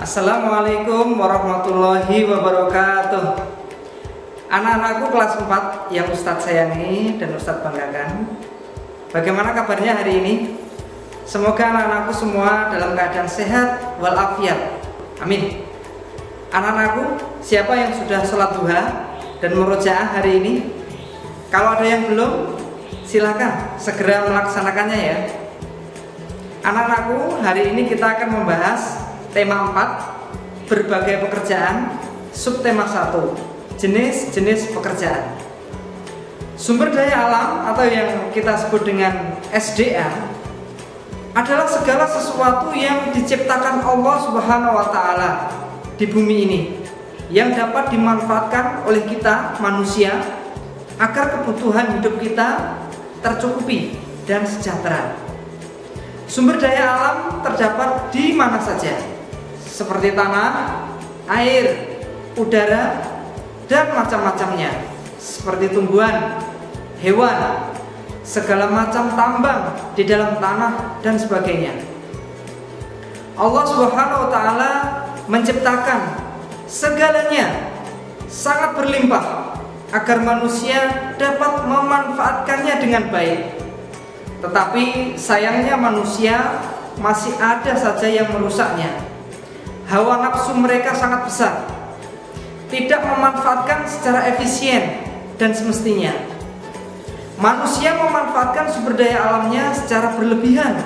Assalamualaikum warahmatullahi wabarakatuh. Anak-anakku kelas 4 yang Ustadz sayangi dan Ustadz banggakan, bagaimana kabarnya hari ini? Semoga anak-anakku semua dalam keadaan sehat walafiat. Amin. Anak-anakku, siapa yang sudah sholat duha dan murojaah hari ini? Kalau ada yang belum, silakan segera melaksanakannya ya. Anak-anakku, hari ini kita akan membahas tema 4, berbagai pekerjaan, subtema 1, jenis-jenis pekerjaan. Sumber daya alam atau yang kita sebut dengan SDA adalah segala sesuatu yang diciptakan Allah Subhanahu wa Ta'ala di bumi ini, yang dapat dimanfaatkan oleh kita manusia agar kebutuhan hidup kita tercukupi dan sejahtera. Sumber daya alam terdapat di mana saja, seperti tanah, air, udara, dan macam-macamnya, seperti tumbuhan, hewan, segala macam tambang di dalam tanah, dan sebagainya. Allah Subhanahu wa Ta'ala menciptakan segalanya sangat berlimpah agar manusia dapat memanfaatkannya dengan baik. Tetapi sayangnya manusia masih ada saja yang merusaknya. Hawa nafsu mereka sangat besar, tidak memanfaatkan secara efisien dan semestinya. Manusia memanfaatkan sumber daya alamnya secara berlebihan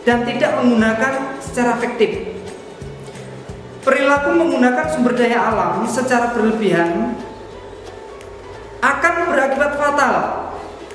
dan tidak menggunakan secara efektif. Perilaku menggunakan sumber daya alam secara berlebihan akan berakibat fatal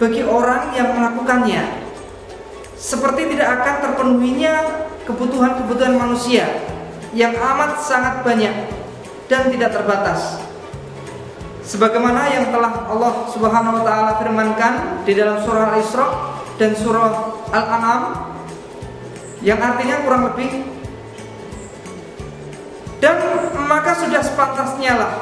bagi orang yang melakukannya, seperti tidak akan terpenuhinya kebutuhan-kebutuhan manusia yang amat sangat banyak dan tidak terbatas, sebagaimana yang telah Allah Subhanahu wa Ta'ala firmankan di dalam surah Al-Isra dan surah Al-An'am, yang artinya kurang lebih, dan maka sudah sepantasnya lah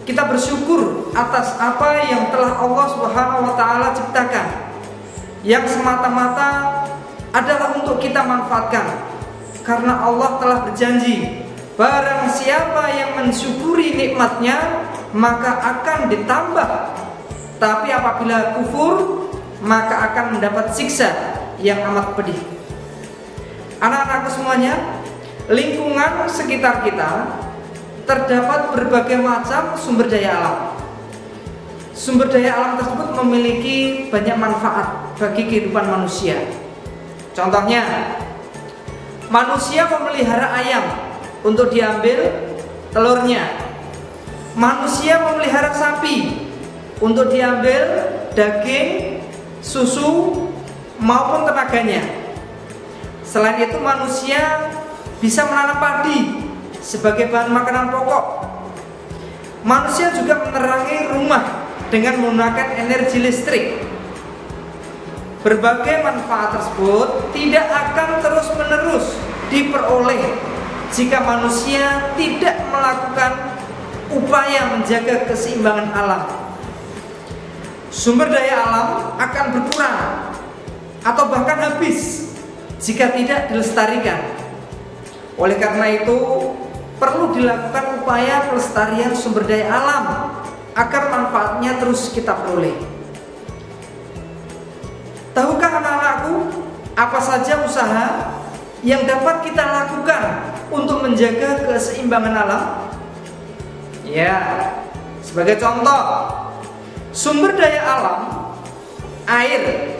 kita bersyukur atas apa yang telah Allah Subhanahu wa Ta'ala ciptakan, yang semata-mata adalah untuk kita manfaatkan. Karena Allah telah berjanji, barang siapa yang mensyukuri nikmatnya maka akan ditambah, tapi apabila kufur maka akan mendapat siksa yang amat pedih. Anak-anakku semuanya, lingkungan sekitar kita terdapat berbagai macam sumber daya alam. Sumber daya alam tersebut memiliki banyak manfaat bagi kehidupan manusia. Contohnya, manusia memelihara ayam untuk diambil telurnya. Manusia memelihara sapi untuk diambil daging, susu, maupun tenaganya. Selain itu, manusia bisa menanam padi sebagai bahan makanan pokok. Manusia juga menerangi rumah dengan menggunakan energi listrik. Berbagai manfaat tersebut tidak akan terus-menerus diperoleh jika manusia tidak melakukan upaya menjaga keseimbangan alam. Sumber daya alam akan berkurang atau bahkan habis jika tidak dilestarikan. Oleh karena itu, perlu dilakukan upaya pelestarian sumber daya alam agar manfaatnya terus kita peroleh. Tahukah anak-anakku apa saja usaha yang dapat kita lakukan untuk menjaga keseimbangan alam? Ya, sebagai contoh, sumber daya alam, air,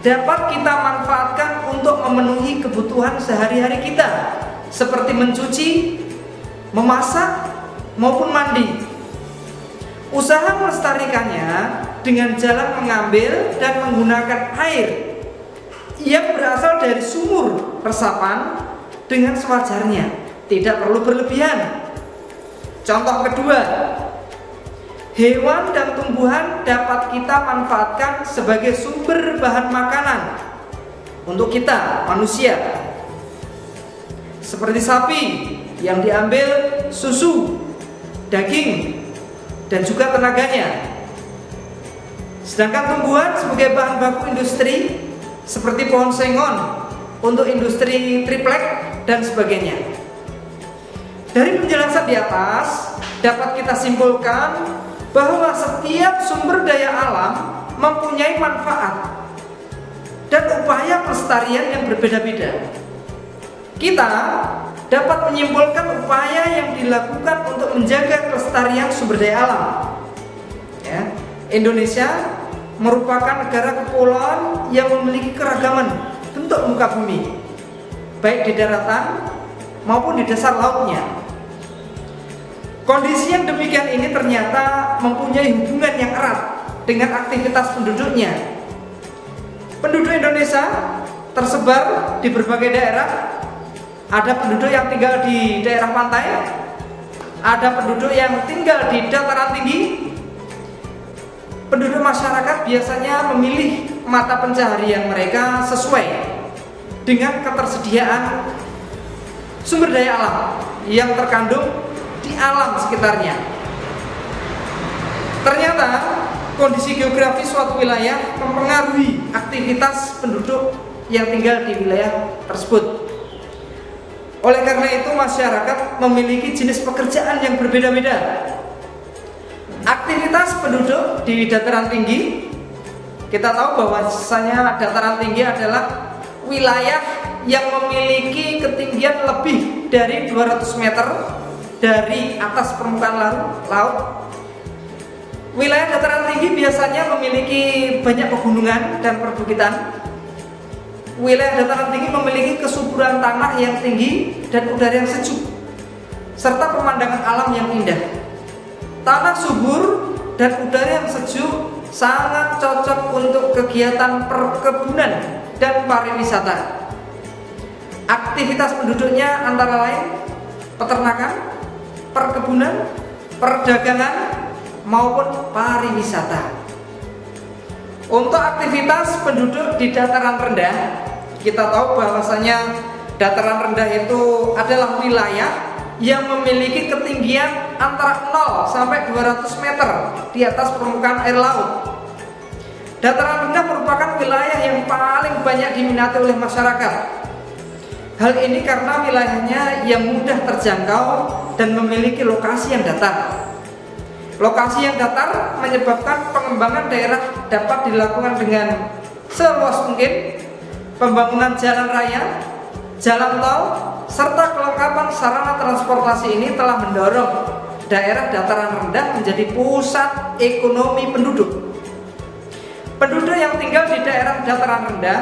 dapat kita manfaatkan untuk memenuhi kebutuhan sehari-hari kita, seperti mencuci, memasak, maupun mandi. Usaha melestarikannya dengan jalan mengambil dan menggunakan air yang berasal dari sumur resapan dengan sewajarnya, tidak perlu berlebihan. Contoh kedua, hewan dan tumbuhan dapat kita manfaatkan sebagai sumber bahan makanan untuk kita manusia, seperti sapi yang diambil susu, daging, dan juga tenaganya. Sedangkan tumbuhan sebagai bahan baku industri seperti pohon sengon untuk industri triplek dan sebagainya. Dari penjelasan di atas dapat kita simpulkan bahwa setiap sumber daya alam mempunyai manfaat dan upaya pelestarian yang berbeda-beda. Kita dapat menyimpulkan upaya yang dilakukan untuk menjaga kelestarian sumber daya alam. Ya, Indonesia merupakan negara kepulauan yang memiliki keragaman bentuk muka bumi, baik di daratan maupun di dasar lautnya. Kondisi yang demikian ini ternyata mempunyai hubungan yang erat dengan aktivitas penduduknya. Penduduk Indonesia tersebar di berbagai daerah. Ada penduduk yang tinggal di daerah pantai, ada penduduk yang tinggal di dataran tinggi. Penduduk masyarakat biasanya memilih mata pencaharian mereka sesuai dengan ketersediaan sumber daya alam yang terkandung di alam sekitarnya. Ternyata kondisi geografis suatu wilayah mempengaruhi aktivitas penduduk yang tinggal di wilayah tersebut. Oleh karena itu masyarakat memiliki jenis pekerjaan yang berbeda-beda. Aktivitas penduduk di dataran tinggi, kita tahu bahwasanya dataran tinggi adalah wilayah yang memiliki ketinggian lebih dari 200 meter dari atas permukaan laut. Wilayah dataran tinggi biasanya memiliki banyak pegunungan dan perbukitan. Wilayah dataran tinggi memiliki kesuburan tanah yang tinggi dan udara yang sejuk, serta pemandangan alam yang indah. Tanah subur dan udara yang sejuk sangat cocok untuk kegiatan perkebunan dan pariwisata. Aktivitas penduduknya antara lain peternakan, perkebunan, perdagangan, maupun pariwisata. Untuk aktivitas penduduk di dataran rendah, kita tahu bahwasanya dataran rendah itu adalah wilayah yang memiliki ketinggian antara 0 sampai 200 meter di atas permukaan air laut. Dataran rendah merupakan wilayah yang paling banyak diminati oleh masyarakat. Hal ini karena wilayahnya yang mudah terjangkau dan memiliki lokasi yang datar. Lokasi yang datar menyebabkan pengembangan daerah dapat dilakukan dengan seluas mungkin. Pembangunan jalan raya, jalan tol, serta kelengkapan sarana transportasi ini telah mendorong daerah dataran rendah menjadi pusat ekonomi penduduk. Penduduk yang tinggal di daerah dataran rendah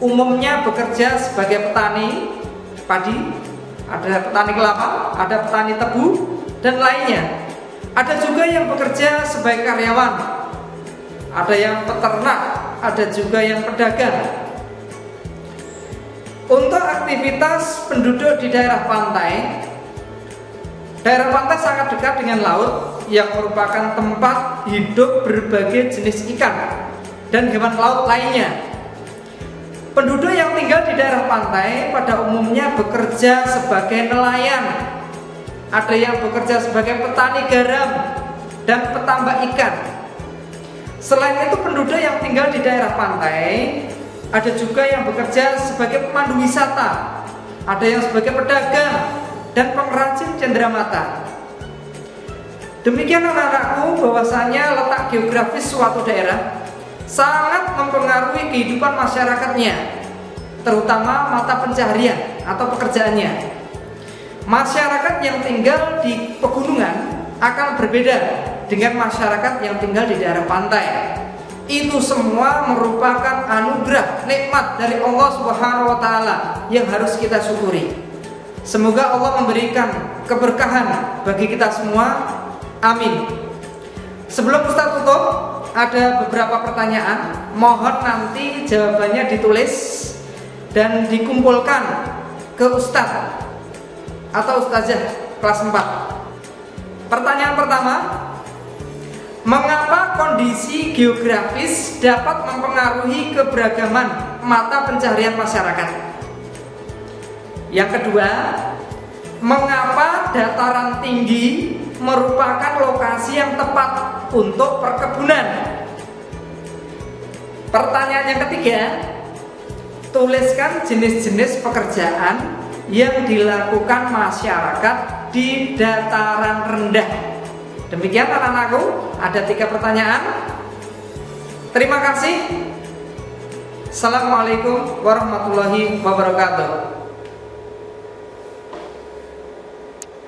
umumnya bekerja sebagai petani padi, ada petani kelapa, ada petani tebu, dan lainnya. Ada juga yang bekerja sebagai karyawan, ada yang peternak, ada juga yang pedagang. Untuk aktivitas penduduk di daerah pantai sangat dekat dengan laut yang merupakan tempat hidup berbagai jenis ikan dan hewan laut lainnya. Penduduk yang tinggal di daerah pantai pada umumnya bekerja sebagai nelayan, ada yang bekerja sebagai petani garam dan petambak ikan. Selain itu, penduduk yang tinggal di daerah pantai ada juga yang bekerja sebagai pemandu wisata, ada yang sebagai pedagang dan pengrajin cenderamata. Demikian anak-anakku, bahwasanya letak geografis suatu daerah sangat mempengaruhi kehidupan masyarakatnya, terutama mata pencaharian atau pekerjaannya. Masyarakat yang tinggal di pegunungan akan berbeda dengan masyarakat yang tinggal di daerah pantai. Itu semua merupakan anugerah, nikmat dari Allah Subhanahu wa taala yang harus kita syukuri. Semoga Allah memberikan keberkahan bagi kita semua. Amin. Sebelum Ustaz tutup, ada beberapa pertanyaan. Mohon nanti jawabannya ditulis dan dikumpulkan ke Ustaz atau Ustazah kelas 4. Pertanyaan pertama, mengapa kondisi geografis dapat mempengaruhi keberagaman mata pencaharian masyarakat? Yang kedua, mengapa dataran tinggi merupakan lokasi yang tepat untuk perkebunan? Pertanyaan yang ketiga, tuliskan jenis-jenis pekerjaan yang dilakukan masyarakat di dataran rendah. Demikian anak-anakku, ada 3 pertanyaan. Terima kasih. Assalamualaikum warahmatullahi wabarakatuh.